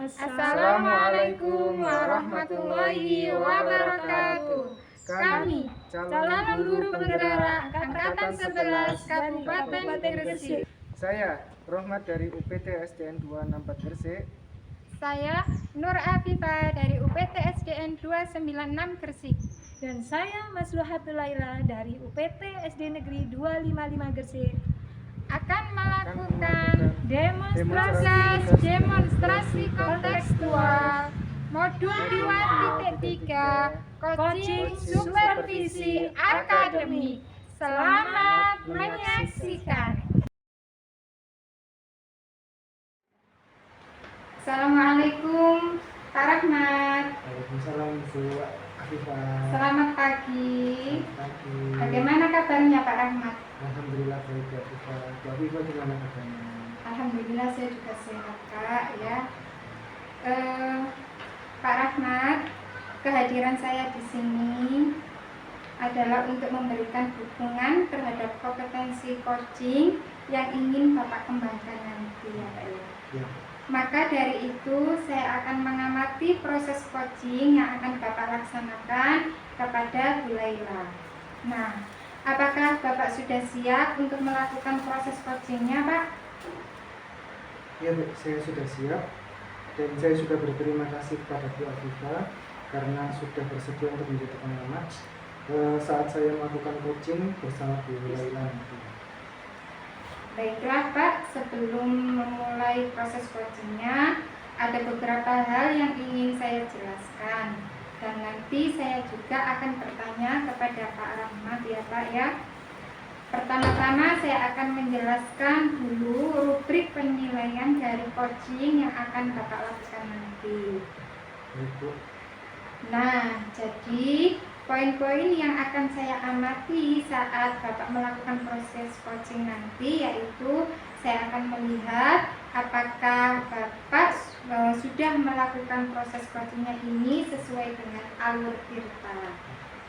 Assalamualaikum warahmatullahi wabarakatuh. Kami, calon guru penggerak Angkatan 11 Kabupaten Gresik. Saya, Rohmat dari UPT SDN 264 Gresik. Saya, Nur Afifah dari UPT SDN 296 Gresik. Dan saya, Masluhatul Laila dari UPT SD Negeri 255 Gresik. Akan melakukan demonstrasi kontekstual modul 2.3 coaching supervisi akademik. Selamat menyaksikan. Assalamualaikum Pak Rahmat. Waalaikumsalam Bu Afifah. Selamat pagi. Pagi. Bagaimana kabarnya Pak Rahmat? Alhamdulillah baik Bu Afifah. Bu Afifah gimana kabarnya? Alhamdulillah saya juga sehat Kak ya. Pak Rahmat, kehadiran saya di sini adalah untuk memberikan dukungan terhadap kompetensi coaching yang ingin Bapak kembangkan nanti ya Pak ya. Ya. Maka dari itu saya akan mengamati proses coaching yang akan Bapak laksanakan kepada Bu Laila. Nah, apakah Bapak sudah siap untuk melakukan proses coachingnya Pak? Ya Bu, saya sudah siap dan saya sudah berterima kasih kepada Bu Afifah karena sudah bersedia untuk menjadi pengamat saat saya melakukan coaching bersama Bu Laila nanti. Baiklah Pak, sebelum memulai proses coachingnya ada beberapa hal yang ingin saya jelaskan dan nanti saya juga akan bertanya kepada Pak Rahmat ya Pak ya. Pertama-tama saya akan menjelaskan dulu rubrik penilaian dari coaching yang akan Bapak lakukan nanti. Baik Bu. Nah, jadi poin-poin yang akan saya amati saat Bapak melakukan proses coaching nanti yaitu saya akan melihat apakah Bapak sudah melakukan proses coachingnya ini sesuai dengan alur tirta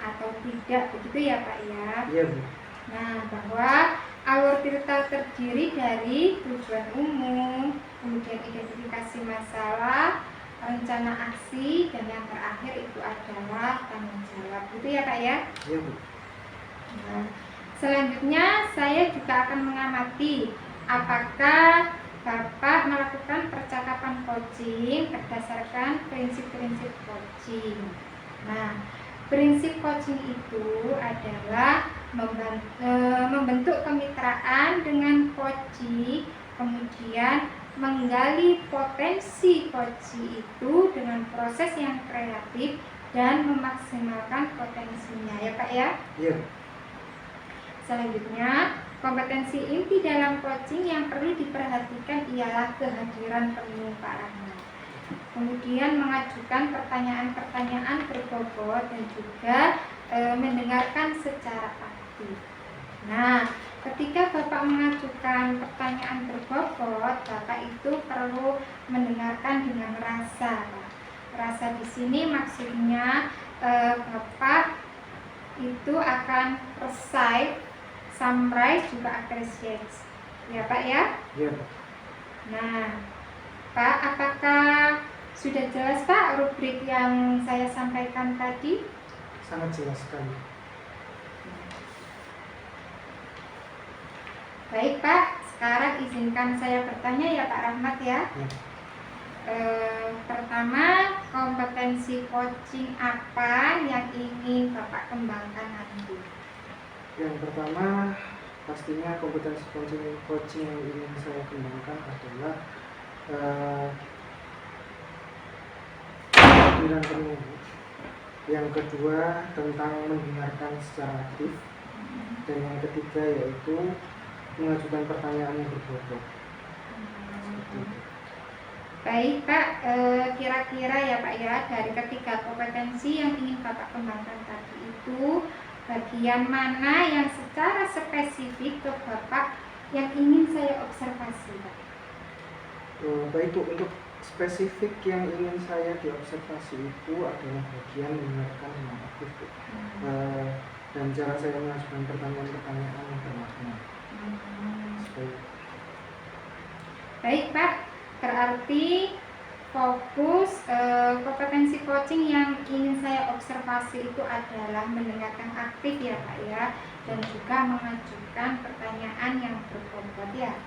atau tidak, begitu ya Pak ya? Iya Bu. Nah, bahwa alur tirta terdiri dari tujuan umum, kemudian identifikasi masalah, rencana aksi, dan yang terakhir itu adalah tanggung jawab. Gitu ya Kak ya? Iya Bu. Nah, selanjutnya saya juga akan mengamati apakah Bapak melakukan percakapan coaching berdasarkan prinsip-prinsip coaching. Nah, prinsip coaching itu adalah membentuk kemitraan dengan coachee, kemudian menggali potensi coachee itu dengan proses yang kreatif dan memaksimalkan potensinya ya Pak ya. Iya. Selanjutnya, kompetensi inti dalam coaching yang perlu diperhatikan ialah kehadiran penuh Pak Rahmat. Kemudian mengajukan pertanyaan-pertanyaan berbobot dan juga mendengarkan secara aktif. Nah, ketika Bapak mengajukan pertanyaan berbobot, Bapak itu perlu mendengarkan dengan rasa. Rasa di sini maksudnya Bapak itu akan recite, summarize, juga appreciate. Ya Pak ya? Iya Bu. Nah, Pak, apakah sudah jelas Pak rubrik yang saya sampaikan tadi? Sangat jelas sekali. Baik Pak, sekarang izinkan saya bertanya ya Pak Rahmat ya. Ya. Pertama, kompetensi coaching apa yang ingin Bapak kembangkan nanti? Yang pertama, pastinya kompetensi coaching yang ingin saya kembangkan adalah kehadiran penuh. Yang kedua, tentang mendengarkan secara aktif. Dan yang ketiga yaitu mengajukan pertanyaan yang berbobot. Seperti itu. Baik Pak, kira-kira ya Pak ya, dari ketiga kompetensi yang ingin Bapak kembangkan tadi itu bagian mana yang secara spesifik ke Bapak yang ingin saya observasi Pak? Baik Bu, untuk spesifik yang ingin saya diobservasi itu adalah bagian mendengarkan dengan aktif Bu. Dan cara saya mengajukan pertanyaan-pertanyaan yang bermakna. Baik Pak, berarti fokus kompetensi coaching yang ingin saya observasi itu adalah mendengarkan aktif ya Pak ya, dan juga mengajukan pertanyaan yang berbobot ya.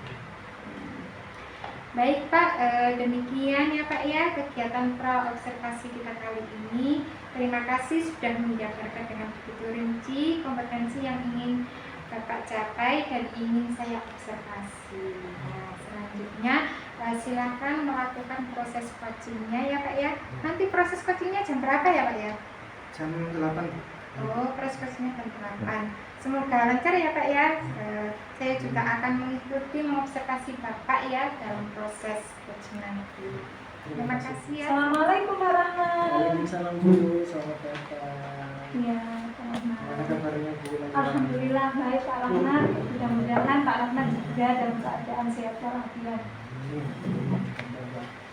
Baik Pak, demikian ya Pak ya kegiatan pra observasi kita kali ini. Terima kasih sudah menjabarkan dengan begitu rinci kompetensi yang ingin Bapak capai dan ingin saya observasi. Nah, selanjutnya silakan melakukan proses coachingnya ya Pak ya. Nanti proses coachingnya jam berapa ya Pak ya? Jam 8. Oh, proses coachingnya jam 8. Semoga lancar ya Pak ya. Saya juga akan mengikuti mengobservasi Bapak ya dalam proses coaching nanti. Terima kasih ya. Assalamualaikum Pak Rahmat. Waalaikumsalam Bu, selamat datang. Iya, selamat Gimana malam. kabarnya Bu? Alhamdulillah baik Pak Rahmat. Mudah-mudahan Pak Rahmat juga dalam keadaan sehat walafiat.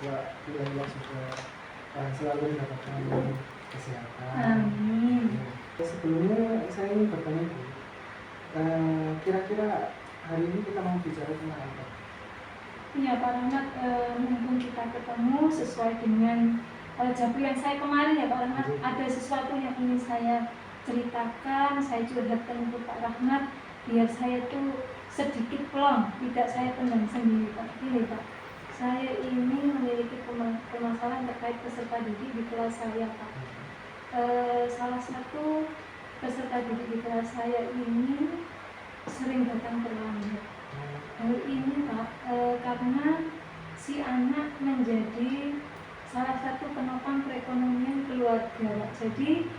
Alhamdulillah sudah selalu mendapatkan kesehatan. Amin. Sebelumnya saya ingin bertanya Bu, kira-kira hari ini kita mau bicara tentang apa? Iya Pak Rahmat, mumpung kita ketemu sesuai dengan jawaban yang saya kemarin ya Pak Rahmat, ada sesuatu yang ingin saya ceritakan, saya curhatkan untuk Pak Rahmat biar saya tuh sedikit plong, tidak saya pendam sendiri Pak. Ini Pak, saya ini memiliki permasalahan terkait peserta didik di kelas saya Pak. Salah satu peserta didik di kelas saya ini sering datang terlambat. Hal ini Pak, karena si anak menjadi salah satu penopang perekonomian keluarga. Jadi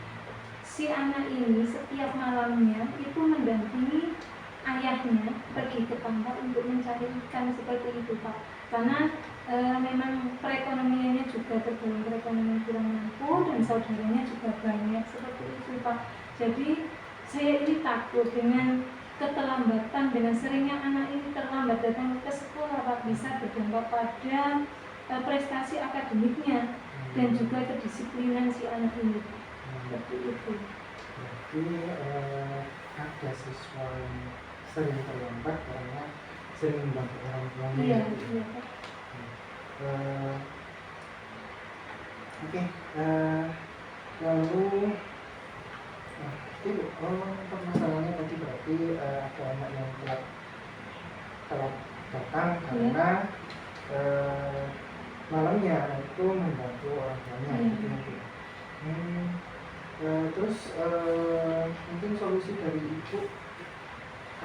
si anak ini setiap malamnya itu mendampingi ayahnya pergi ke pantai untuk mencari ikan seperti itu Pak. Karena memang perekonomiannya juga tergolong perekonomian kurang mampu dan saudaranya juga banyak seperti itu Pak. Jadi saya ini takut dengan keterlambatan, dengan seringnya anak ini terlambat datang ke sekolah Pak, bisa berdampak pada prestasi akademiknya dan juga kedisiplinan si anak ini seperti itu. Jadi ada siswa yang sering terlambat karena sering membantu orang tuanya. Iya, iya Pak. Oke, lalu itu permasalahannya tadi berarti ada anak yang telat datang karena malamnya itu membantu orang tuanya. Terus mungkin solusi dari ibu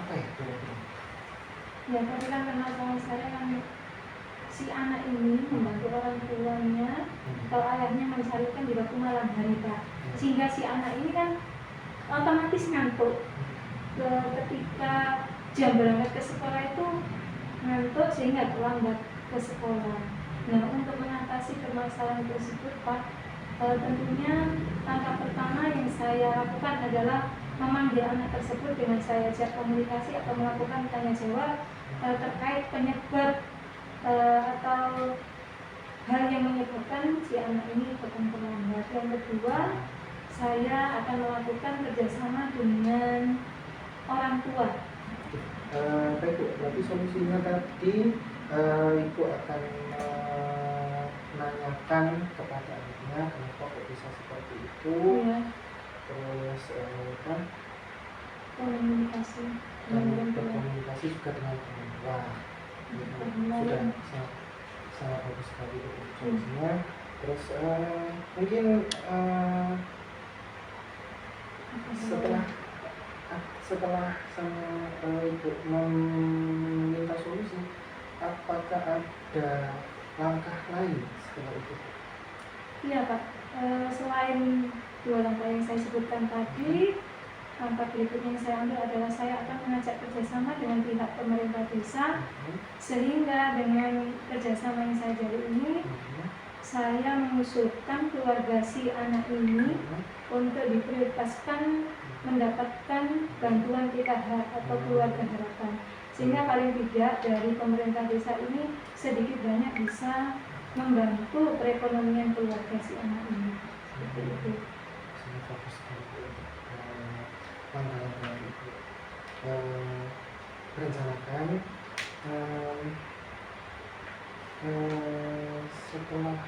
apa ya kira-kira? Ya tadi kan permasalahan saya kan si anak ini membantu orang tuanya atau ayahnya mencarikan di waktu malam hari Pak, sehingga si anak ini kan otomatis ngantuk. Ketika jam berangkat ke sekolah itu ngantuk sehingga terlambat ke sekolah. Nah, untuk mengatasi permasalahan tersebut Pak, tentunya langkah pertama yang saya lakukan adalah memanggil anak tersebut dengan saya ajak komunikasi atau melakukan tanya jawab terkait penyebab atau hal yang menyebabkan si anak ini datang terlambat. Yang kedua, saya akan melakukan kerjasama dengan orang tua. Baik Bu, berarti solusinya tadi ibu akan menanyakan kepada anaknya kenapa kok bisa seperti itu. Ya. Terus kan Komunikasi berkomunikasi juga dengan orang tua. Sudah sangat bagus sekali itu solusinya. Terus mungkin setelah sama ibu meminta solusi, apakah ada langkah lain setelah itu? Iya Pak, selain dua langkah yang saya sebutkan tadi, langkah berikutnya yang saya ambil adalah saya akan mengajak kerjasama dengan pihak pemerintah desa, sehingga dengan kerjasama yang saya jalin ini, saya mengusulkan keluarga si anak ini untuk diprioritaskan mendapatkan bantuan PKH atau keluarga harapan, sehingga paling tidak dari pemerintah desa ini sedikit banyak bisa membantu perekonomian keluarga si anak ini. Seperti itu. Sangat bagus sekali langkah-langkah itu. Rencanakan setelah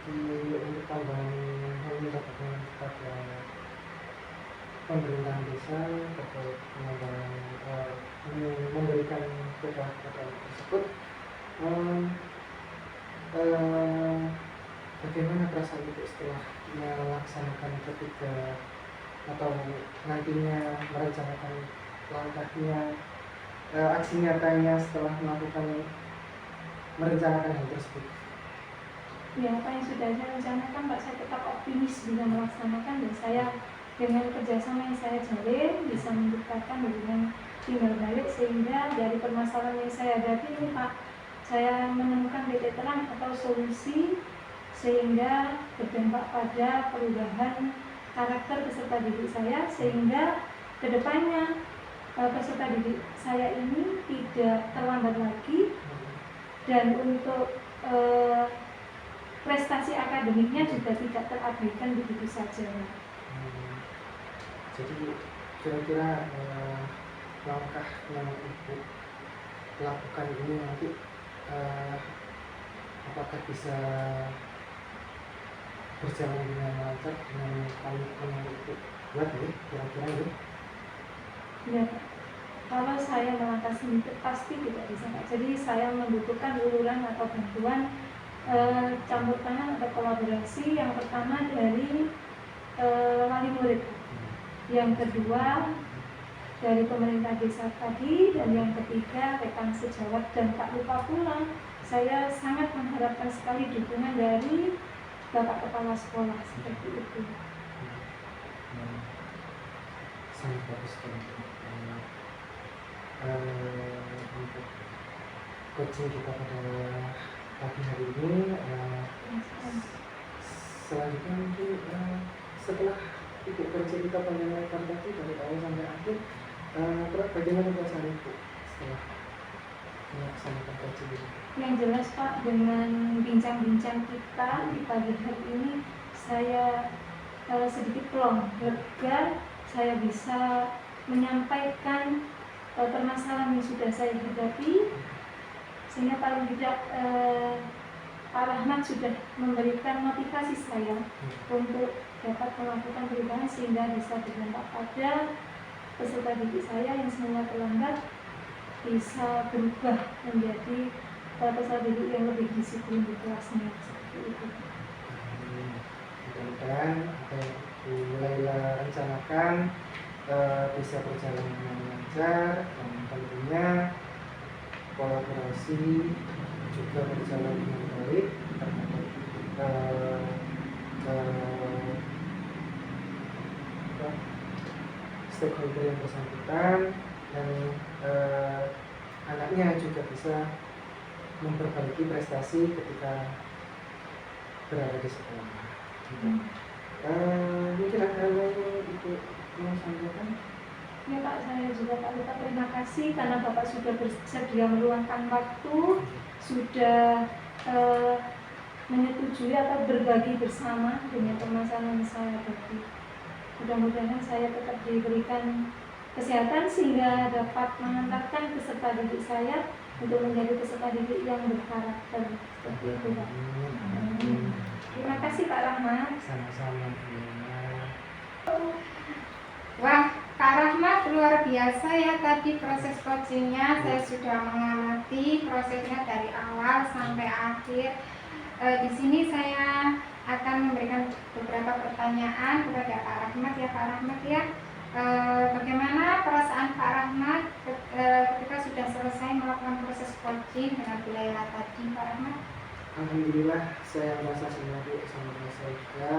untuk tambahan hal ini dapatkan kepada pemerintahan desa terkait penambahan memberikan kepada tersebut. Bagaimana perasaan itu setelah melaksanakan ketika atau nantinya merencanakan langkahnya, aksi nyatanya setelah merencanakan hal tersebut? Ya, apa yang sudah saya rencanakan Pak, saya tetap optimis bisa melaksanakan, dan saya dengan kerjasama yang saya jalin bisa menciptakan hubungan timbal balik sehingga dari permasalahan yang saya hadapi ini Pak, saya menemukan titik terang atau solusi sehingga berdampak pada perubahan karakter peserta didik saya, sehingga kedepannya peserta didik saya ini tidak terlambat lagi, dan untuk prestasi akademiknya juga tidak terabaikan begitu saja. Jadi kira-kira langkah yang Ibu lakukan ini nanti apakah bisa berjalan dengan lancar dengan komitmen yang Ibu buat ya, kira-kira ya? Ya, kalau saya melangkah sendiri pasti tidak bisa Pak. Jadi saya membutuhkan uluran atau bantuan campur tangan atau kolaborasi. Yang pertama dari wali murid, yang kedua dari pemerintah desa tadi, dan yang ketiga rekan sejawat. Dan tak lupa pula, saya sangat mengharapkan sekali dukungan dari Bapak Kepala Sekolah, seperti itu. Sangat bagus sekali. Untuk coaching kita pada pagi hari ini, selanjutnya mungkin setelah Ibu bercerita panjang lebar tadi dari awal sampai akhir, bagaimana perasaan Ibu setelah melaksanakan coaching ini? Yang jelas Pak, dengan bincang-bincang kita di pagi hari ini, saya sedikit plong, lega, saya bisa menyampaikan permasalahan yang sudah saya hadapi, sehingga paling tidak Pak Rahmat sudah memberikan motivasi saya untuk dapat melakukan perubahan sehingga bisa berdampak pada peserta didik saya yang semula terlambat bisa berubah menjadi peserta didik yang lebih disiplin di kelasnya, seperti itu. Mudah-mudahan apa yang Ibu Laila rencanakan bisa berjalan dengan lancar, dan tentunya kolaborasi juga berjalan dengan baik terhadap stakeholder yang bersangkutan, dan anaknya juga bisa memperbaiki prestasi ketika berada di sekolah. Mungkin ada hal lain yang Ibu mau sampaikan? Ya Pak, saya juga tak lupa terima kasih karena Bapak sudah bersedia meluangkan waktu, sudah menyetujui atau berbagi bersama dengan permasalahan saya tadi. Mudah-mudahan saya tetap diberikan kesehatan sehingga dapat mengantarkan peserta didik saya untuk menjadi peserta didik yang berkarakter, seperti itu Pak. Terima kasih Pak Rahmat. Sama-sama. Wah, Pak Rahmat luar biasa ya tadi proses coachingnya. Saya sudah mengamati prosesnya dari awal sampai akhir. Di sini saya akan memberikan beberapa pertanyaan kepada Pak Rahmat ya, Pak Rahmat ya. Bagaimana perasaan Pak Rahmat ketika sudah selesai melakukan proses coaching dengan Bu Laila tadi, Pak Rahmat? Alhamdulillah, saya merasa senang sama saya juga.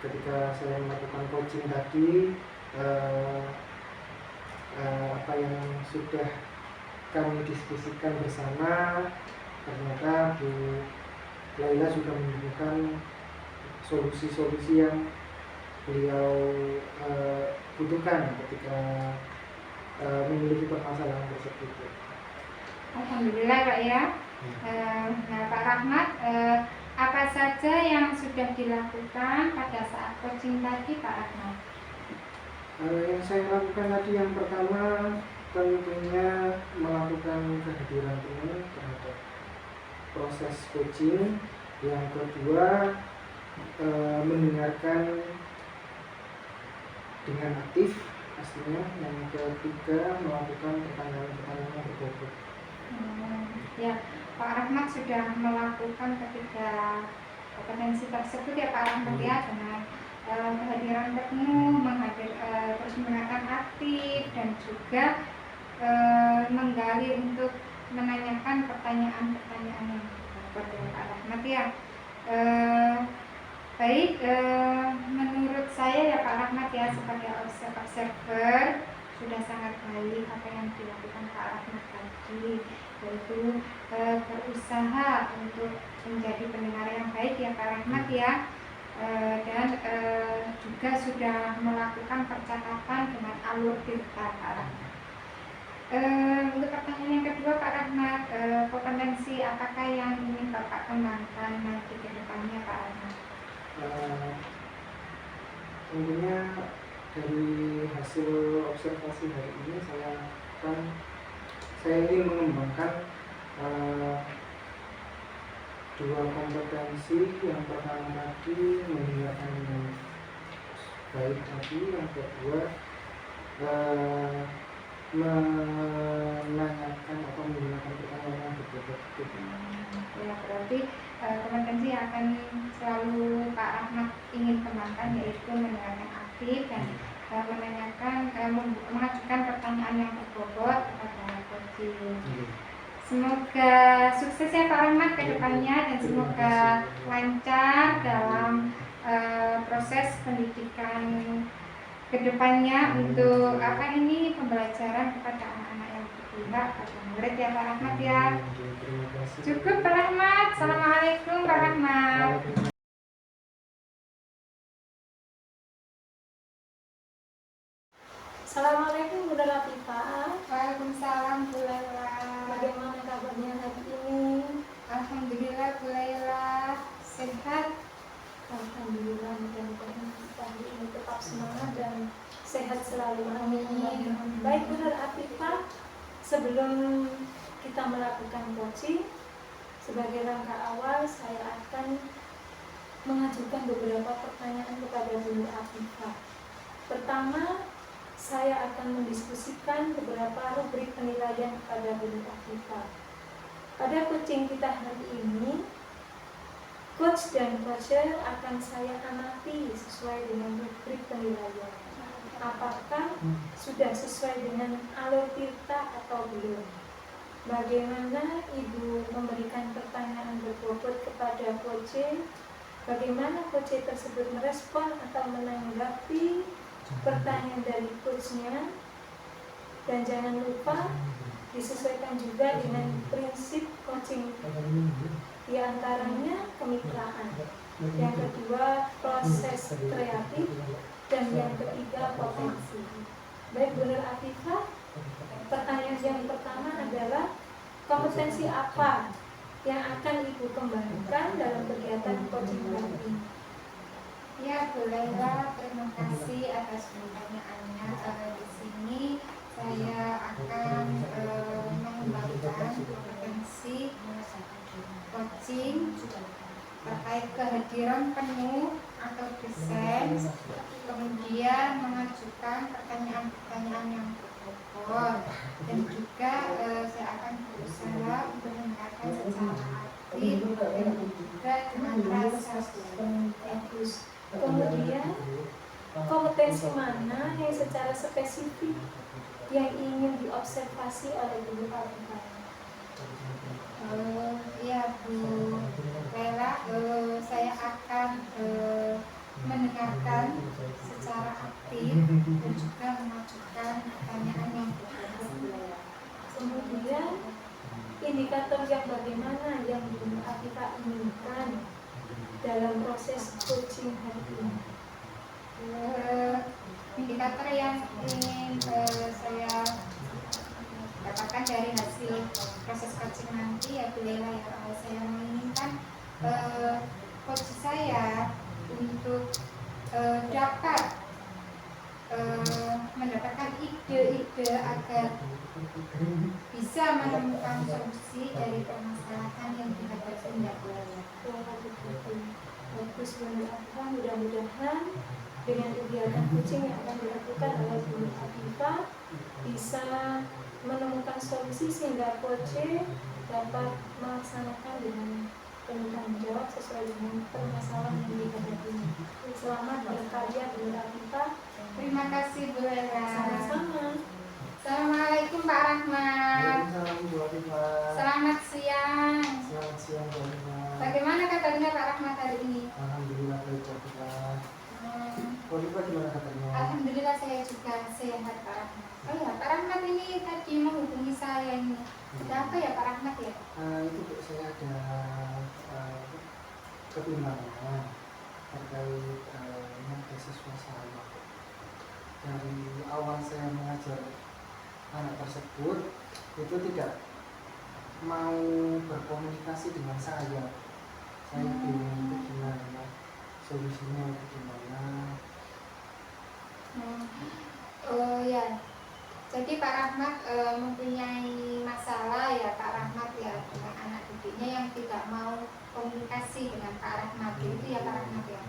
Ketika saya melakukan coaching tadi, apa yang sudah kami diskusikan bersama, ternyata Bu Laila juga menemukan solusi-solusi yang beliau butuhkan ketika memiliki permasalahan tersebut. Alhamdulillah Pak ya. Nah Pak Rahmat, apa saja yang sudah dilakukan pada saat coaching tadi Pak Rahmat? Yang saya lakukan tadi yang pertama tentunya melakukan kehadiran penuh terhadap proses coaching, yang kedua mendengarkan dengan aktif pastinya, yang ketiga melakukan pertanyaan-pertanyaan yang berbobot. Ya, Pak Rahmat sudah melakukan ketiga kompetensi tersebut ya Pak Rahmat ya, dengan kehadiran penuh, terus mendengarkan aktif, dan juga menggali untuk menanyakan pertanyaan-pertanyaan yang berbobot ya Pak Rahmat ya. Baik, menurut saya ya Pak Rahmat ya, sebagai observer sudah sangat baik apa yang dilakukan Pak Rahmat tadi, yaitu berusaha untuk menjadi pendengar yang baik ya Pak Rahmat ya, dan juga sudah melakukan percakapan dengan alur tirta Pak Rahmat. Untuk pertanyaan yang kedua Pak Rahmat, kompetensi apakah yang ingin Bapak kembangkan nanti ke depannya Pak Rahmat? Tentunya dari hasil observasi hari ini saya ingin mengembangkan dua kompetensi. Yang pertama tadi mendengarkan dengan baik tadi, yang kedua menanyakan atau menggunakan pertanyaan yang berbobot. Ya, berarti kompetensi yang akan selalu Pak Rahmat ingin kembangkan yaitu mendengarkan aktif dan mengajukan pertanyaan yang berbobot kepada coaching. Semoga sukses ya Pak Rahmat ke depannya, dan semoga lancar dalam proses pendidikan ke depannya untuk pembelajaran kepada anak-anak yang berpihak pada murid ya Pak Rahmat ya. Cukup Pak Rahmat. Assalamualaikum Pak Rahmat. Assalamualaikum Bunda Latifah. Waalaikumsalam Bu Laila. Bagaimana kabarnya hari ini? Alhamdulillah Bu Laila sehat. Alhamdulillah, mudah-mudahan kita hari ini tetap semangat dan sehat selalu. Amin. Baik Bunda Latifah, sebelum kita melakukan coaching, sebagai langkah awal saya akan mengajukan beberapa pertanyaan kepada Bunda Latifah. Pertama, saya akan mendiskusikan beberapa rubrik penilaian kepada Bunda Latifah. Pada coaching kita hari ini, coach dan coacher akan saya amati sesuai dengan rubrik penilaian. Apakah sudah sesuai dengan alur tirta atau belum? Bagaimana Ibu memberikan pertanyaan berbobot kepada coach? Bagaimana coach tersebut merespon atau menanggapi pertanyaan dari coachnya? Dan jangan lupa disesuaikan juga dengan prinsip coaching, di antaranya kemitraan, yang kedua proses kreatif, dan yang ketiga potensi. Baik Bunda Latifah, pertanyaan yang pertama adalah kompetensi apa yang akan Ibu kembangkan dalam kegiatan coaching hari ini? Ya Bu Laila, terima kasih atas pertanyaannya. Di sini saya akan mengembangkan kompetensi coaching terkait kehadiran penuh atau presence, kemudian mengajukan pertanyaan-pertanyaan yang berbobot, dan juga saya akan berusaha untuk mendengarkan secara aktif dan juga dengan rasa bagus. Kemudian kompetensi mana yang secara spesifik yang ingin diobservasi oleh Ibu Latifah? Ya Bu Laila, saya akan mendengarkan secara aktif dan juga mengajukan pertanyaan yang berbobot. Kemudian indikator yang bagaimana yang Ibu Latifah inginkan dalam proses coaching hari ini? Indikator yang ingin saya dapatkan dari hasil proses coaching nanti ya Bu Laila, ya saya menginginkan coach saya untuk dapat mendapatkan ide-ide agar bisa menemukan solusi dari permasalahan yang dihadapi mudah-mudahan dengan kegiatan coaching yang akan dilakukan oleh Bu Afifah bisa menemukan solusi sehingga coach dapat melaksanakan dengan penuh tanggung jawab sesuai dengan permasalahan yang dihadapi. Selamat berkarya Bu Afifah. Terima kasih Bu Ella. Sama-sama. Assalamualaikum Pak Rahmat. Waalaikumsalam Bu Afifah. Selamat siang. Selamat siang Bu Afifah. Bagaimana kabarnya Pak Rahmat hari ini? Alhamdulillah baik Bu Afifah. Hmm, Bu Afifah gimana kabarnya? Alhamdulillah saya juga sehat Pak Rahmat. Oh ya Pak Rahmat ini tadi menghubungi saya ini. Ada apa ya Pak Rahmat ya? Itu Bu, saya ada kebimbangan terkait beasiswa saya. Dari awal saya mengajar anak tersebut itu tidak mau berkomunikasi dengan saya. Saya bingung itu gimana, solusinya itu gimana. Oh ya, jadi Pak Rahmat mempunyai masalah ya Pak Rahmat ya dengan anak didiknya yang tidak mau komunikasi dengan Pak Rahmat itu ya Pak Rahmat ya.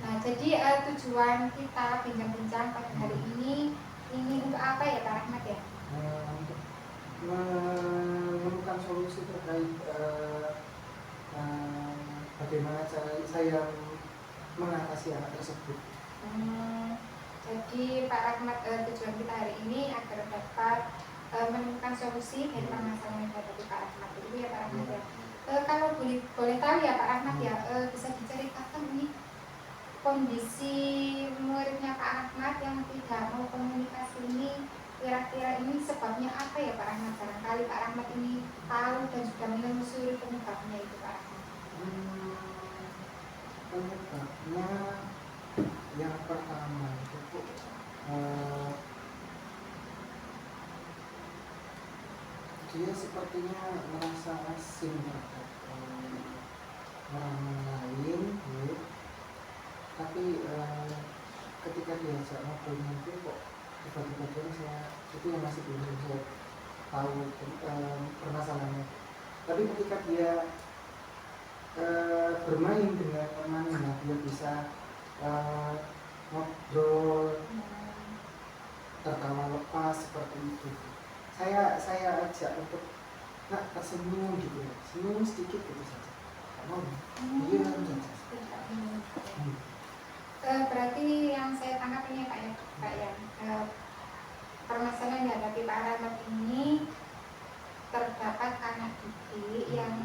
Nah jadi tujuan kita bincang-bincang pada hari ini untuk apa ya Pak Rahmat ya? Untuk menemukan solusi terkait bagaimana cara saya mengatasi anak tersebut. Jadi Pak Rahmat tujuan kita hari ini agar dapat menemukan solusi dari permasalahan yang ada di Pak Rahmat itu ya Pak Rahmat ya. Kalau boleh tahu ya Pak Rahmat ya, bisa diceritakan ini kondisi muridnya Pak Rahmat yang tidak mau komunikasi ini kira-kira ini sebabnya apa ya Pak Rahmat? Barangkali Pak Rahmat ini tahu dan sudah menelusuri penyebabnya itu Pak Rahmat. Penyebabnya yang pertama itu dia sepertinya merasa asing terhadap orang lain, ya. Tapi ketika diajak ngobrol nanti kok tiba-tiba saya itu yang masih belum saya tahu permasalahannya. Tapi ketika dia bermain dengan temannya, dia bisa ngobrol, tertawa lepas seperti itu. Saya ajak untuk tersenyum gitu, senyum sedikit gitu saja. Mau diam saja. Berarti yang saya tangkap ini Pak ya, permasalahan yang dihadapi Pak Rahmat ini terdapat anak didik yang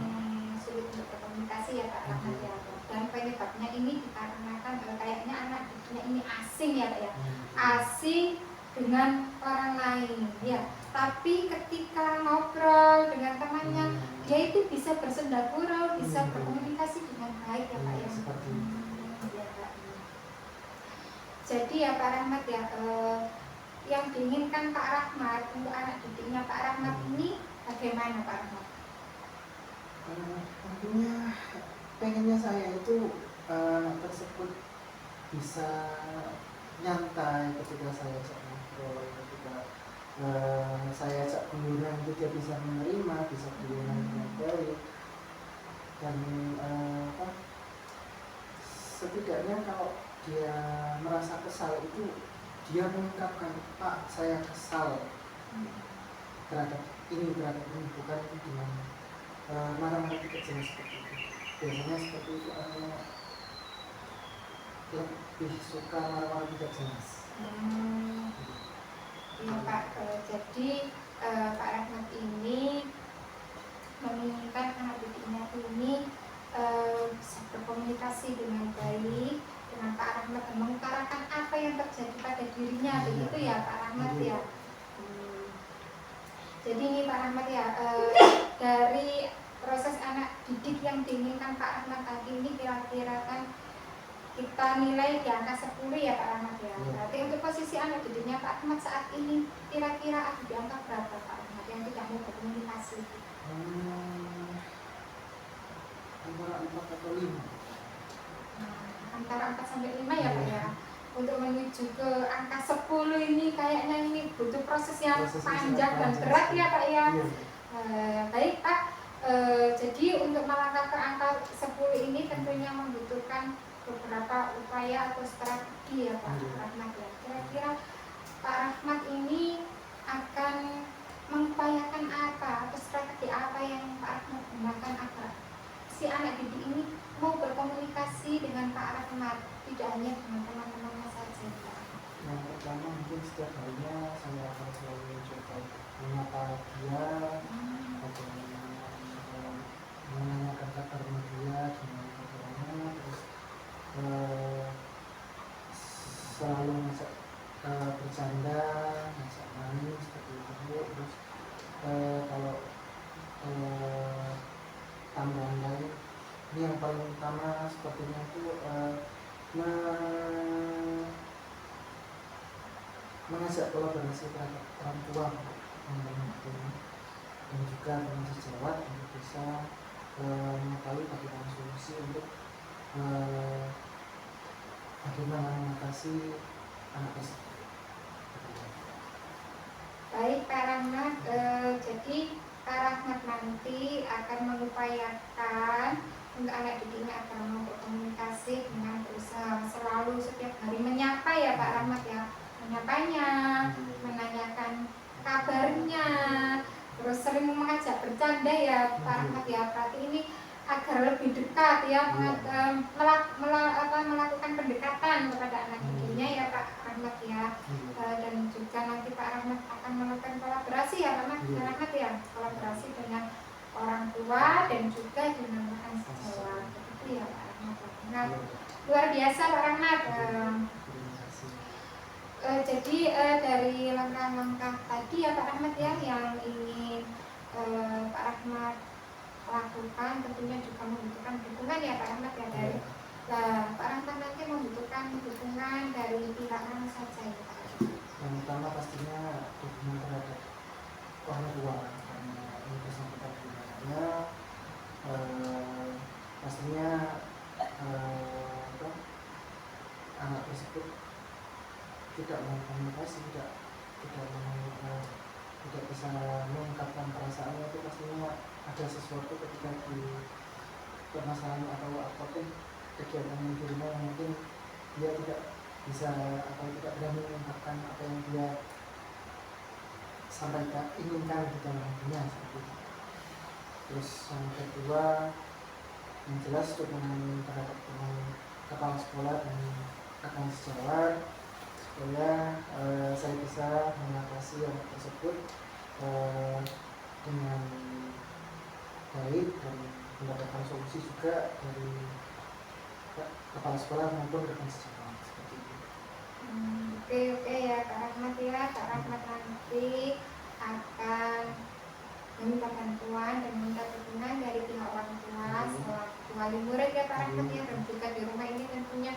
sulit untuk berkomunikasi ya Pak Rahmat ya. Dan penyebabnya ini dikarenakan kayaknya anak didiknya ini asing ya Pak ya, asing dengan orang lain ya. Tapi ketika ngobrol dengan temannya, dia itu bisa bersenda gurau, bisa berkomunikasi dengan baik ya Pak ya. Seperti itu. Jadi ya Pak Rahmat ya, yang diinginkan Pak Rahmat untuk anak didiknya Pak Rahmat ini bagaimana Pak Rahmat? Tentunya pengennya saya itu anak tersebut bisa nyantai ketika saya ajak ngobrol, ketika saya ajak guyonan itu dia bisa menerima, bisa guyonan dengan baik. Dan setidaknya kalau dia merasa kesal itu dia mengungkapkan, Pak saya kesal terhadap ini, bukan dengan marah-marah tidak jelas seperti itu. Biasanya seperti itu lebih suka marah-marah tidak jelas. Iya Pak, jadi Pak Rahmat ini menginginkan anak didiknya ini bisa berkomunikasi dengan baik dengan Pak Rahmat dan mengutarakan apa yang terjadi pada dirinya, begitu ya Pak Rahmat ya. Jadi ini Pak Rahmat ya, dari proses anak didik yang diinginkan Pak Rahmat tadi ini kira-kira kan kita nilai di angka 10 ya Pak Rahmat ya. Berarti untuk posisi anak didiknya Pak Rahmat saat ini kira-kira ada di angka berapa Pak Rahmat yang tidak mau berkomunikasi? Antara 4 atau 5. Antara 4 sampai 5 ya Pak ya. Untuk menuju ke angka 10 ini kayaknya ini butuh proses yang panjang dan berat ya Pak ya. Baik Pak, jadi untuk melangkah ke angka 10 ini tentunya membutuhkan beberapa upaya atau strategi ya Pak Rahmat ya. Kira-kira Pak Rahmat ini akan mengupayakan apa atau strategi apa yang Pak Rahmat gunakan agar si anak didik ini mau berkomunikasi dengan Pak Rahmat, tidak hanya dengan teman-temannya saja Pak? Yang pertama mungkin setiap harinya saya akan selalu coba menyapa dia, menanyakan kabar dia gimana kabarnya, terus selalu ngajak bercanda, ngajak main seperti itu. Terus kalau tambahan lain, ini yang paling utama sepertinya itu mengajak kolaborasi terhadap orang tua dan juga dengan sejawat untuk bisa mengetahui bagaimana solusi untuk bagaimana mengatasi anak tersebut. Baik Pak Rahmat, jadi Pak Rahmat nanti akan mengupayakan untuk anak didiknya agar mau berkomunikasi dengan berusaha selalu setiap hari menyapa ya Pak Rahmat ya, menyapanya, menanyakan kabarnya, terus sering mengajak bercanda ya Pak Rahmat ya. Berarti ini agar lebih dekat ya, melakukan pendekatan kepada anak didiknya ya Pak Rahmat ya. Dan juga nanti Pak Rahmat akan melakukan kolaborasi ya Pak Rahmat ya, kolaborasi dengan orang tua dan juga dengan rekan sejawat, begitu ya Pak Rahmat. Nah, luar biasa Pak Rahmat. Jadi dari langkah-langkah tadi ya Pak Rahmat ya yang ingin Pak Rahmat lakukan, tentunya juga membutuhkan dukungan ya Pak Rahmat ya dari Pak Rahmat nanti membutuhkan dukungan dari pihak mana saja ya Pak Rahmat? Yang utama pastinya dukungan terhadap orang tua, karena ini bersangkutan hubungannya pastinya anak tersebut tidak mau komunikasi, tidak bisa mengungkapkan perasaannya, itu pastinya ada sesuatu ketika di permasalahan atau apapun kegiatan yang di rumah yang mungkin dia tidak bisa atau tidak berani mengungkapkan apa yang dia sampaikan, inginkan di dalam hatinya seperti itu. Terus yang kedua, yang jelas dukungan terhadap kepala sekolah dan rekan sejawat supaya saya bisa mengatasi anak tersebut dengan baik dan mendapatkan solusi juga dari kepala sekolah maupun rekan sejawat seperti itu. Oke ya Pak Rahmat ya. Pak Rahmat nanti akan meminta bantuan dan meminta dukungan dari pihak orang tua selaku wali murid ya Pak Rahmat ya, dan juga di rumah ini tentunya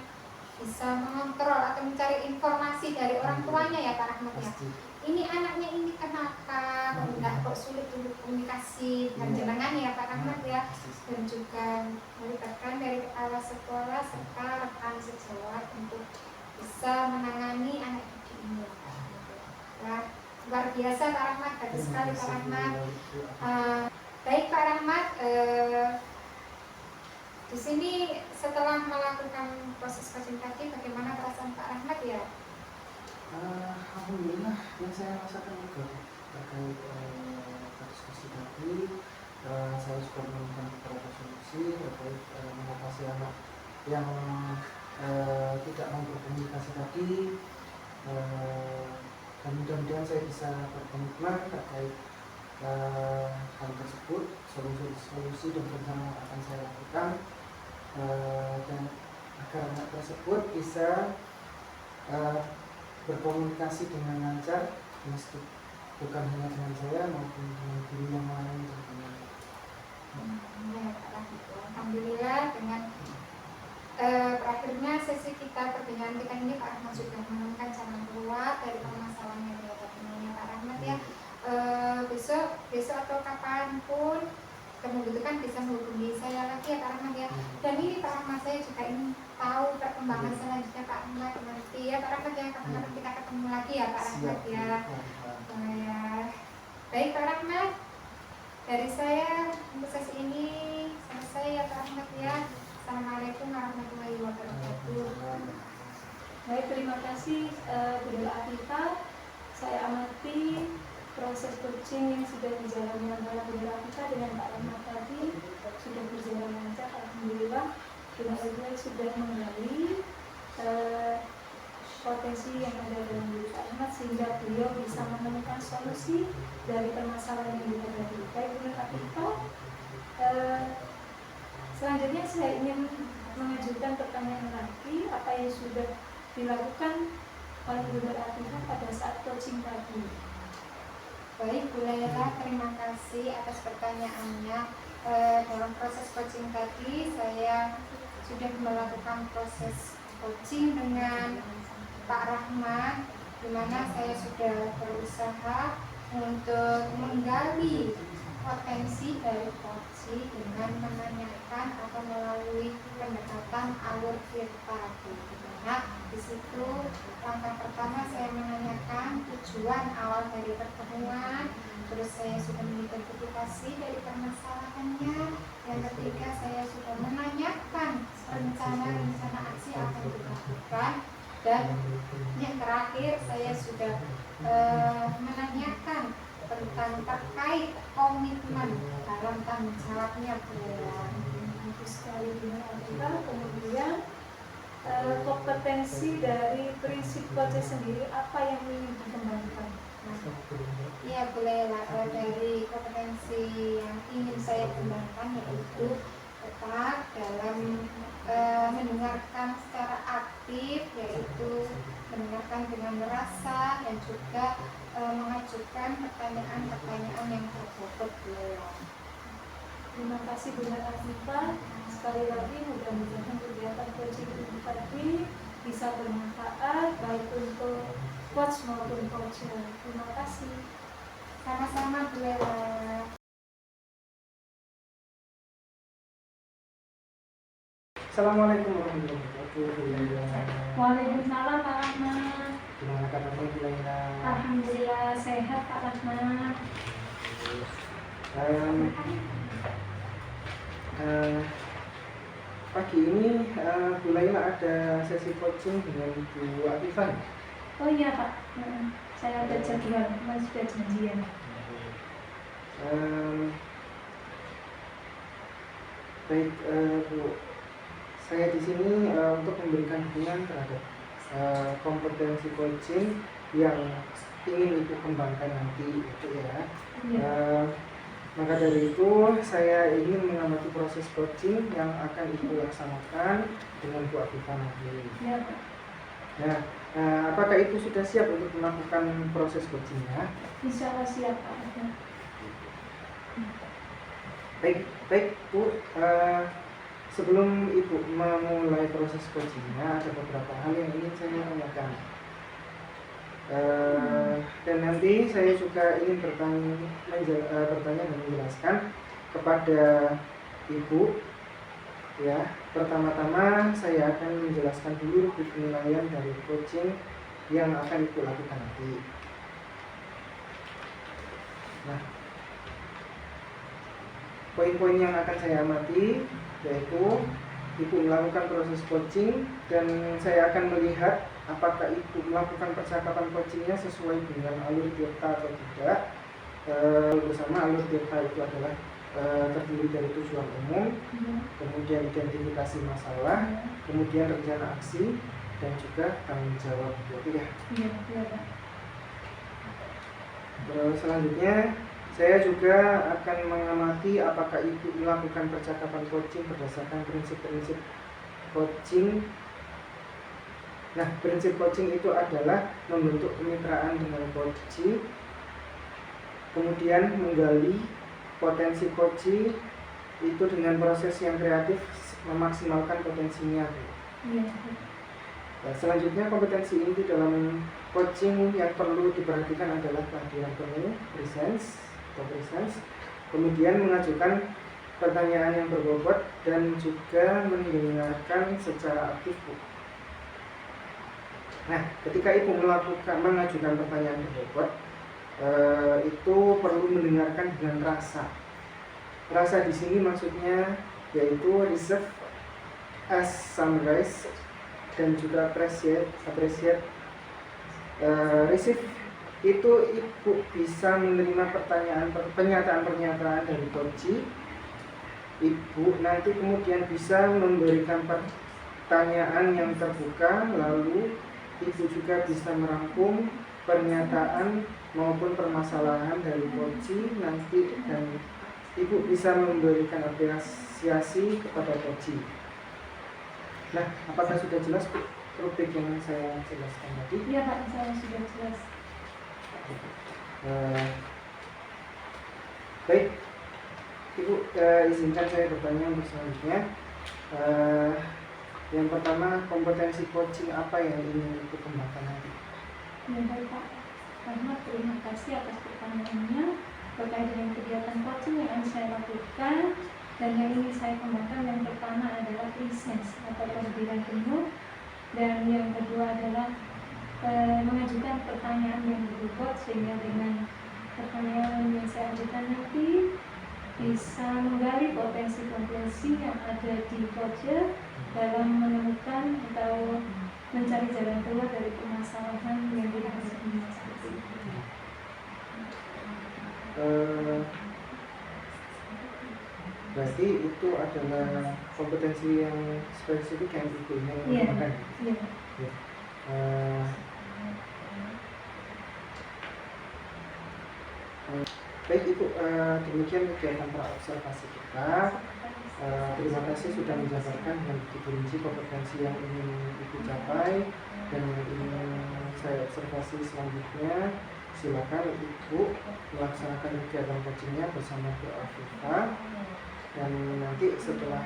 bisa mengontrol atau mencari informasi dari orang tuanya ya Pak Rahmat ya. Ini anaknya ini kenapa kok sulit untuk komunikasi dengan jenengan ya Pak Rahmat ya, dan juga melibatkan dari kepala sekolah serta rekan sejawat untuk bisa menangani anak didik ini ya Pak Rahmat ya. Luar biasa Pak Rahmat, bagus sekali Pak Rahmat. Baik Pak Rahmat, di sini setelah melakukan proses coaching tadi, bagaimana perasaan Pak Rahmat ya? Alhamdulillah, yang saya rasakan juga terkait diskusi tadi, saya juga menemukan beberapa solusi terkait mengatasi anak yang tidak mau berkomunikasi tadi, dan mudah-mudahan saya bisa berkomitmen terkait hal tersebut, solusi dan rencana akan saya lakukan, dan agar anak tersebut bisa berkomunikasi dengan lancar, meski bukan hanya dengan saya maupun dengan guru yang lain tentunya. Alhamdulillah dengan berakhirnya sesi kita perbincangan kita ini Pak Rahmat sudah menemukan jalan keluar dari permasalahan yang dihadapinya Pak Rahmat ya. Besok atau kapanpun membutuhkan bisa menghubungi saya lagi ya Pak Rahmat ya. Dan ini Pak Rahmat, saya juga ingin tahu perkembangan selanjutnya Pak Rahmat nanti ya Pak Rahmat ya, kapan-kapan kita ketemu lagi ya Pak Rahmat ya. Ya. Baik Pak Rahmat, dari saya untuk sesi ini selesai ya Pak Rahmat ya. Assalamualaikum warahmatullahi wabarakatuh. proses coaching yang sudah dijalani antara Bunda Afifah dengan Pak Rahmat tadi sudah berjalan lancar, alhamdulillah. Bunda Afifah sudah menggali potensi yang ada dalam diri Pak Rahmat sehingga beliau bisa menemukan solusi dari permasalahan yang dihadapi. Baik Bunda Afifah, selanjutnya saya ingin mengajukan pertanyaan lagi, apa yang sudah dilakukan oleh Bunda Afifah pada saat coaching tadi. Baik Bu Laila, terima kasih atas pertanyaannya. Dalam proses coaching tadi saya sudah melakukan proses coaching dengan Pak Rahmat, di mana saya sudah berusaha untuk menggali potensi dari coaching dengan menanyakan atau melalui pendekatan alur Tirta. Nah, di situ langkah pertama saya menanyakan tujuan awal dari pertemuan, terus saya sudah mengidentifikasi dari permasalahannya. Yang ketiga, saya sudah menanyakan rencana aksi apa yang dilakukan, dan yang terakhir saya sudah menanyakan tentang terkait komitmen dalam tanggung jawabnya beliau. Bagus sekali Bunda Afifah. Kemudian kompetensi dari prinsip coaching sendiri apa yang ingin dikembangkan? Iya boleh lah, dari kompetensi yang ingin saya kembangkan yaitu tetap dalam mendengarkan secara aktif, yaitu mendengarkan dengan merasa dan juga mengajukan pertanyaan-pertanyaan yang terbobot beliau. Terima kasih Bunda Afifah. Sekali lagi mudah-mudahan kegiatan coaching ini tadi bisa bermanfaat baik untuk coach maupun coacher. Terima kasih. Sama-sama Bu Lela. Assalamualaikum warahmatullahi wabarakatuh. Waalaikumsalam Pak Rahmat. Gimana kabarnya Bu Laila? Alhamdulillah sehat Pak Rahmat. Pagi ini Bu Laila ada sesi coaching dengan Bu Afifah. Oh iya Pak, saya ada jadwal, Mas sudah janjian. Baik Bu, saya di sini untuk memberikan dukungan terhadap kompetensi coaching yang ingin Ibu kembangkan nanti, gitu ya. Iya. Maka dari itu saya ingin mengamati proses coaching yang akan Ibu laksanakan dengan Bu Afifah nanti. Iya Pak. Nah, apakah Ibu sudah siap untuk melakukan proses coachingnya? Insya Allah siap Pak. Baik Bu. Sebelum Ibu memulai proses coachingnya, ada beberapa hal yang ingin saya tanyakan. Dan nanti saya juga ingin bertanya dan menjelaskan kepada Ibu. Ya, pertama-tama saya akan menjelaskan dulu penilaian dari coaching yang akan Ibu lakukan nanti. Nah, poin-poin yang akan saya amati yaitu Ibu melakukan proses coaching dan saya akan melihat apakah Ibu melakukan percakapan coachingnya sesuai dengan alur Tirta atau tidak. Bersama alur Tirta itu adalah terdiri dari tujuan umum, kemudian identifikasi masalah, kemudian rencana aksi, dan juga tanggung jawab. Iya. Selanjutnya saya juga akan mengamati apakah Ibu melakukan percakapan coaching berdasarkan prinsip-prinsip coaching. Nah, prinsip coaching itu adalah membentuk kemitraan dengan coaching, kemudian menggali potensi coaching itu dengan proses yang kreatif memaksimalkan potensinya. Nah, selanjutnya kompetensi inti dalam coaching yang perlu diperhatikan adalah kehadiran penuh, presence, kemudian mengajukan pertanyaan yang berbobot dan juga mendengarkan secara aktif. Nah, ketika Ibu mengajukan pertanyaan berbobot, itu perlu mendengarkan dengan rasa. Rasa di sini maksudnya yaitu reserve, as summarize, dan juga appreciate, receive, itu ibu bisa menerima pernyataan-pernyataan dari Koji. Ibu nanti kemudian bisa memberikan pertanyaan yang terbuka, lalu ibu juga bisa merangkum pernyataan maupun permasalahan dari Koji nanti, dan ibu bisa memberikan apresiasi kepada Koji. Nah, apakah sudah jelas rubrik yang saya jelaskan tadi? Iya Pak, saya sudah jelas. Baik, Ibu, izinkan saya bertanya untuk selanjutnya. Yang pertama, kompetensi coaching apa yang ingin Ibu kembangkan nanti? Ya baik Pak, karena terima kasih atas pertanyaannya berkait dengan kegiatan coaching yang saya lakukan dan yang ingin saya kembangkan. Yang pertama adalah presence atau kehadiran penuh, dan yang kedua adalah mengajukan pertanyaan yang berbobot, sehingga dengan pertanyaan yang saya ajukan nanti bisa menggali potensi-potensi yang ada di coacher dalam menemukan atau mencari jalan keluar dari permasalahan yang dihadapi seperti itu. Berarti itu adalah kompetensi yang spesifik yang Ibu ingin kembangkan. Iya. Baik Ibu, demikian kegiatan praobservasi kita. Terima kasih sudah menjabarkan dengan begitu rinci kompetensi yang ingin Ibu capai dan yang ingin saya observasi selanjutnya. Silakan Ibu melaksanakan kegiatan coachingnya bersama Bu Afifa, dan nanti setelah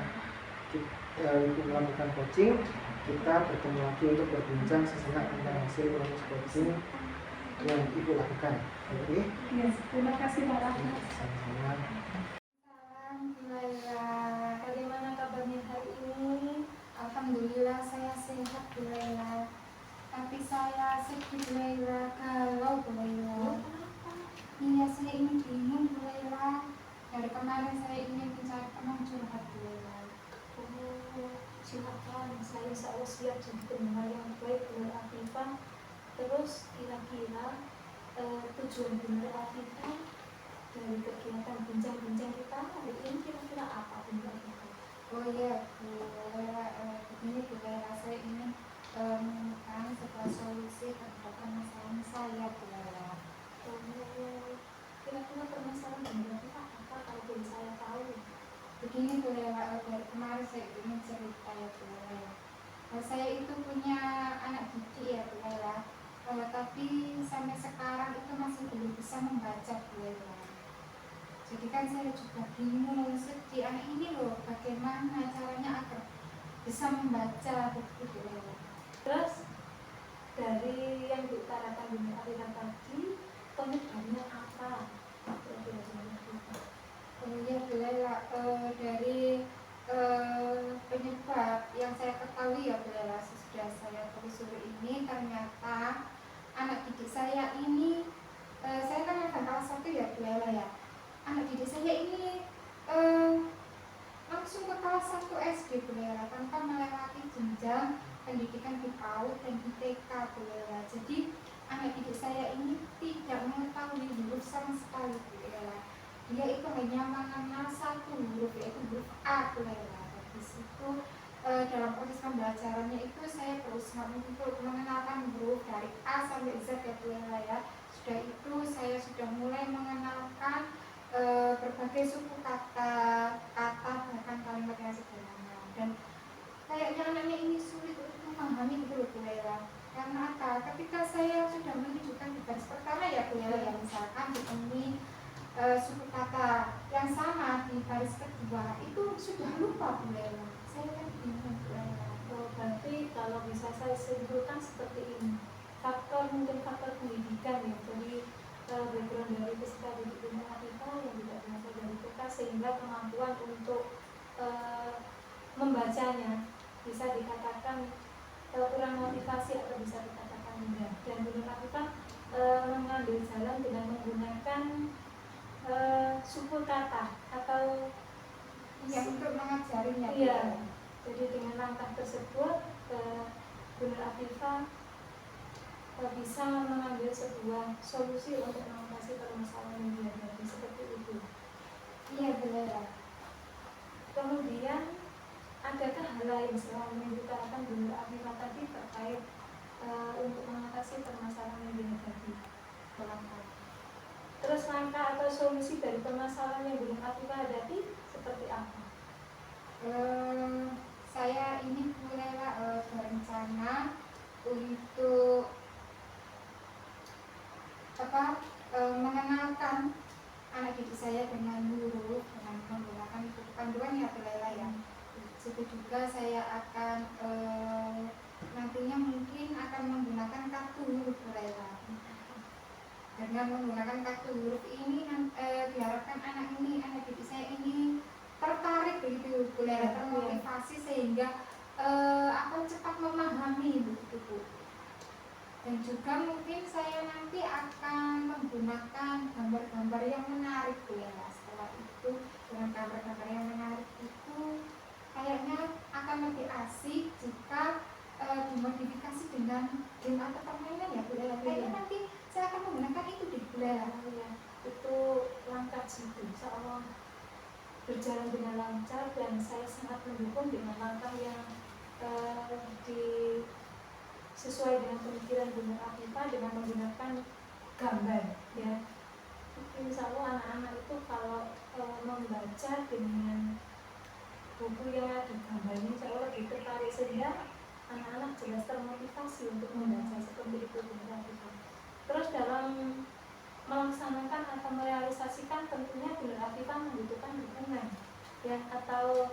Ibu melakukan coaching, kita bertemu lagi untuk berbincang sejenak tentang hasil proses coaching yang Ibu lakukan. Oke? Ya, terima kasih Pak Rahmat. Sama-sama. Salam Bu Laila. Bagaimana kabarnya hari ini? Alhamdulillah saya sehat Bu Laila. Tapi saya sedih Bu Laila, galau Bu Laila. Iya, saya ini bingung Bu Laila. Dari kemarin saya ingin mencari teman curhat Bu Laila. Silakan, saya insya Allah siap jadi pendengar yang baik Bunda Afifa. Terus kira-kira tujuan Bunda Afifa dari kegiatan bincang-bincang kita hari ini kira-kira apa Bunda Afifa? Oh iya Bu Laila, begini Bu Laila, saya ingin menemukan sebuah solusi terhadap masalah saya Bu Laila. Kira-kira permasalahan Bunda Afifa apa kalau boleh saya tahu? Begini Bu Laila, dari kemarin saya ingin cerita ya Bu Laila. Saya itu punya anak didik ya Bu Laila, tapi sampai sekarang itu masih belum bisa membaca Bu Laila. Jadi kan saya juga bingung, sedih, anak ini loh bagaimana caranya agar bisa membaca begitu Bu Laila. Terus dari yang diutarakan Bunda Afifa tadi, penyebabnya apa? Oh iya Bu Laila, dari penyebab yang saya ketahui ya Bu Laila, sesudah saya telusuri ini ternyata anak didik saya ini, saya kan akan kelas 1 ya Bu Laila ya. Anak didik saya ini langsung ke kelas 1 SD Bu Laila, tanpa melewati jenjang pendidikan di PAUD dan di TK Bu Laila. Jadi anak didik saya ini tidak mengetahui huruf sama sekali Bu Laila. Dia itu hanya mengenal satu huruf, yaitu huruf A Bu Laila. Di situ dalam proses pembelajarannya itu saya berusaha untuk mengenalkan huruf dari A sampai Z ya Bu Laila ya. Sudah itu saya sudah mulai mengenalkan berbagai suku kata, bahkan kalimat yang sederhana. Dan kayaknya anaknya ini sulit untuk memahami gitu loh Bu Laila. Karena apa? Ketika saya sudah menunjukkan di baris pertama ya Bu Laila, ya misalkan ditemui suku kata yang sama di baris kedua itu sudah lupa Bu Laila. Saya kan bingung Bu Laila. Oh, berarti kalau bisa saya simpulkan seperti ini, mungkin faktor pendidikan ya, jadi background dari peserta didik Bunda Afifa yang tidak berasal dari TK, sehingga kemampuan untuk membacanya bisa dikatakan kurang motivasi atau bisa dikatakan enggak. Dan Bunda Afifa mengambil jalan dengan menggunakan suku kata atau yang untuk mengajarinya. Iya. Jadi dengan langkah tersebut Bunda Afifa bisa mengambil sebuah solusi untuk mengatasi permasalahan yang dihadapi seperti itu. Iya benar. Kemudian adakah hal lain selain yang diutarakan Bunda Afifah tadi terkait untuk mengatasi permasalahan yang dihadapi? Terus langkah atau solusi dari permasalahan yang Bunda Afifah hadapi seperti apa? Saya ini mulailah berencana untuk mengenalkan anak didik saya dengan huruf dengan menggunakan buku panduan ya Belela ya. Itu juga saya akan nantinya mungkin akan menggunakan kartu huruf Belela. Dengan menggunakan kartu huruf ini diharapkan anak didik saya ini tertarik begitu Belela, termotivasi sehingga akan cepat memahami begitu Bu. Dan juga mungkin saya nanti akan menggunakan gambar-gambar yang menarik Bu ya. Setelah itu dengan gambar-gambar yang menarik itu kayaknya akan lebih asik jika dimodifikasi dengan game atau permainan ya Bu ya. Kayaknya nanti saya akan menggunakan itu di Bu ya. Itu langkah situ, insya Allah berjalan dengan lancar dan saya sangat mendukung dengan langkah yang sesuai dengan pemikiran Bunda Afifah dengan menggunakan gambar ya. Insya Allah anak-anak itu kalau membaca dengan buku yang ada gambarnya insya Allah lebih tertarik sehingga anak-anak jelas termotivasi untuk membaca seperti itu Bunda Afifah. Terus dalam melaksanakan atau merealisasikan tentunya Bunda Afifah membutuhkan dukungan ya atau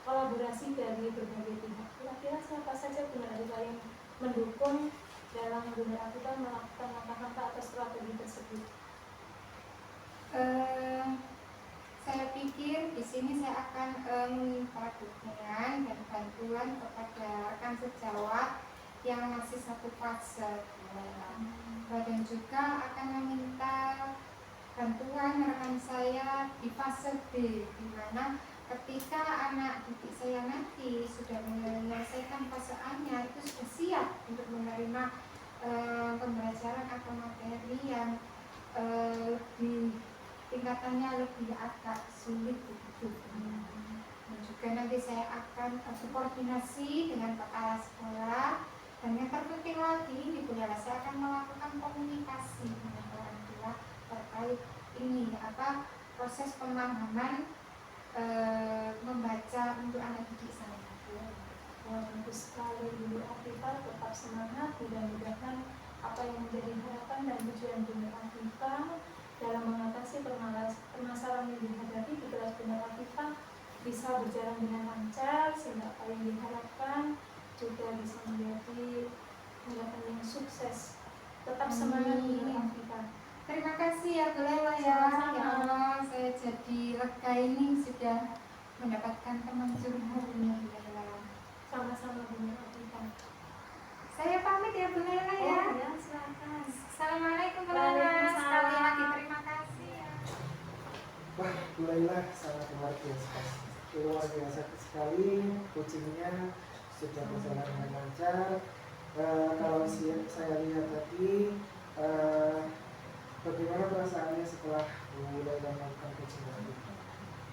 kolaborasi dari berbagai pihak. Kira-kira siapa saja Bunda Afifah yang mendukung dalam Bunda Afifah melakukan langkah-langkah atau strategi tersebut? Saya pikir di sini saya akan meminta dukungan dan bantuan kepada rekan sejawat yang masih satu fase, dan juga akan meminta bantuan rekan saya di fase B, di mana ketika anak didik saya nanti sudah menyelesaikan fase A-nya itu sudah siap untuk menerima pembelajaran atau materi yang lebih tingkatannya lebih agak sulit begitu. Dan juga nanti saya akan berkoordinasi dengan kepala sekolah dan yang terpenting lagi di Belela saya akan melakukan komunikasi dengan orang tua terkait ini proses pemahaman membaca untuk anak didik saya. Bagus sekali Bunda Afifah, tetap semangat, mudah-mudahan apa yang menjadi harapan dan tujuan Bunda Afifah dalam mengatasi permasalahan yang dihadapi di kelas Bunda Afifah bisa berjalan dengan lancar sehingga apa yang diharapkan juga bisa menjadi harapan yang sukses. Tetap semangat Bunda Afifah. Terima kasih ya Belela ya. Ya Allah, saya jadi lega ini sudah mendapatkan teman curhatnya Belela. Sama-sama Bunda Afifah. Saya pamit ya Belela ya. Ya, silakan. Assalamualaikum Belela. Sekali lagi terima kasih ya. Wah, Belela sangat luar biasa sekali, coachingnya sudah berjalan dengan lancar. Kalau saya lihat tadi, bagaimana perasaannya setelah mulai melakukan coaching tadi?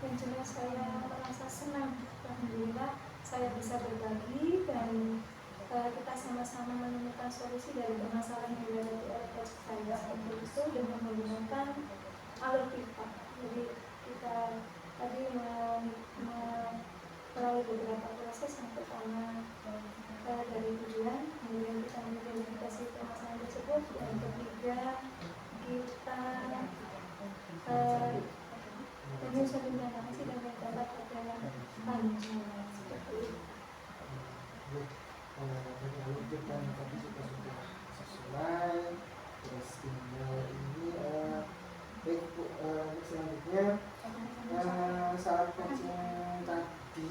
Yang jelas saya merasa senang, alhamdulillah saya bisa berbagi dan kita sama-sama menemukan solusi dari permasalahan yang dihadapi oleh coach saya seperti itu dengan menggunakan alur pipa. Jadi kita tadi melalui beberapa proses. Yang pertama dari tujuan, kemudian kita mengidentifikasi permasalahan tersebut, dan ketiga kita menyusun implementasi dan mendapat adalah panjang seperti itu. Lalu kita tadi sudah sesuai, terus tinggal ini baik Bu, selanjutnya saat coaching tadi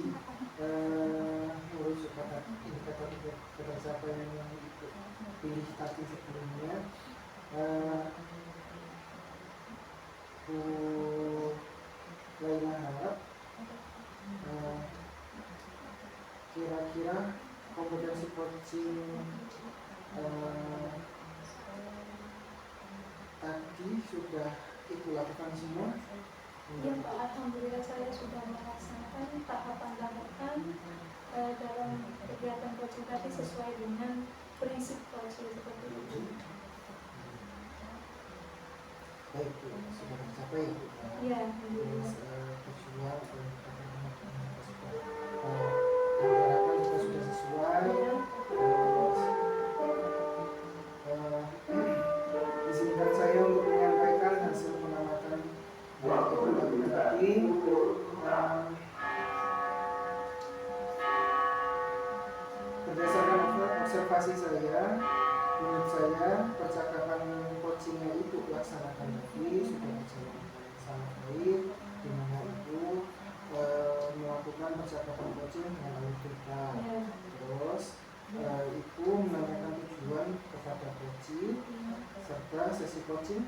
merujuk pada indikator capaian yang pilih tadi sebelumnya, Bu Laila harap kira-kira kompetensi coaching Eh, tadi sudah Ibu lakukan semua? Ya Pak, alhamdulillah saya sudah melaksanakan tahapan-tahapan dalam kegiatan coaching tadi sesuai dengan prinsip coaching seperti itu. Baik, Bu. Sudah tercapai, Bu. Ya, alhamdulillah. Tujuan dan harapan juga sudah sesuai. Ya. Izinkan saya untuk menyampaikan hasil pengamatan Ibu tadi. Berdasarkan observasi saya, menurut saya percakapan coachingnya Ibu laksanakan tadi sudah berjalan dengan sangat baik, di mana Ibu melakukan percakapan coaching dengan alur kita. Terus Ibu menanyakan tujuan kepada coaching, serta sesi coaching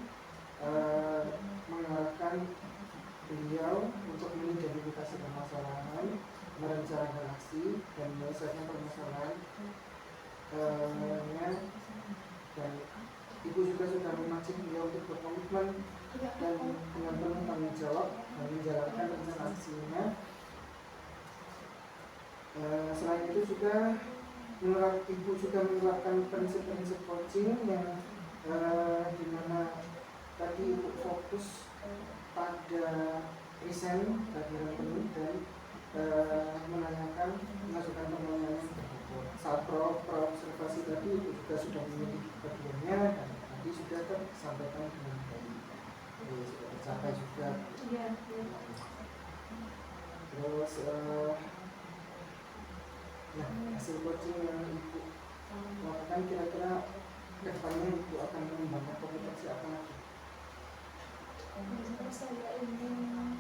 mengarahkan beliau untuk mengidentifikasi permasalahan, merencanakan aksi, dan menyelesaikan permasalahan. Dan Ibu juga sudah memancing beliau untuk berkomitmen dan benar-benar tanggung jawab dan menjalankan rencana aksinya. Selain itu juga Ibu juga menerapkan prinsip-prinsip coaching yang dimana tadi Ibu fokus pada present kehadiran penuh dan menanyakan masukan pertanyaan saat observasi tadi Ibu juga sudah memiliki keduanya dan tadi sudah tersampaikan dengan baik. Jadi sudah tercapai juga. Ya. Terus hasil coaching yang Ibu lakukan kira-kira kedepannya Ibu akan mengembangkan kompetensi apa lagi? Saya ingin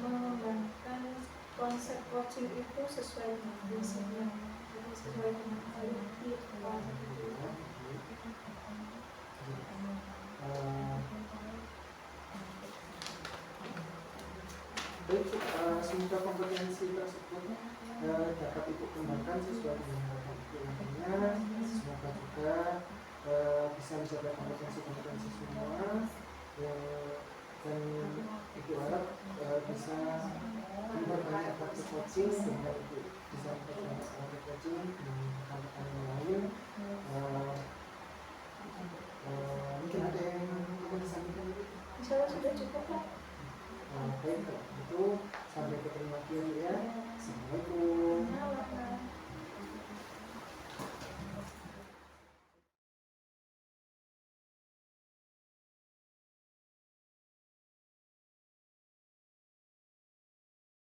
mengembangkan konsep coaching itu sesuai dengan prinsipnya, sesuai dengan quality. Baik, semoga kompetensi tersebut dapat Ibu kembangkan sesuai dengan harapan Ibu nantinya. Semoga juga bisa menjaga kompetensi semua. Dan Ibu harap bisa memperbanyak praktik coaching sehingga Ibu bisa memperbanyak praktik coaching dengan rekan-rekan yang lain. Mungkin ada yang ingin disampaikan Ibu? Insya Allah sudah cukup Pak. Baik, kalau begitu sampai ketemu lagi ya.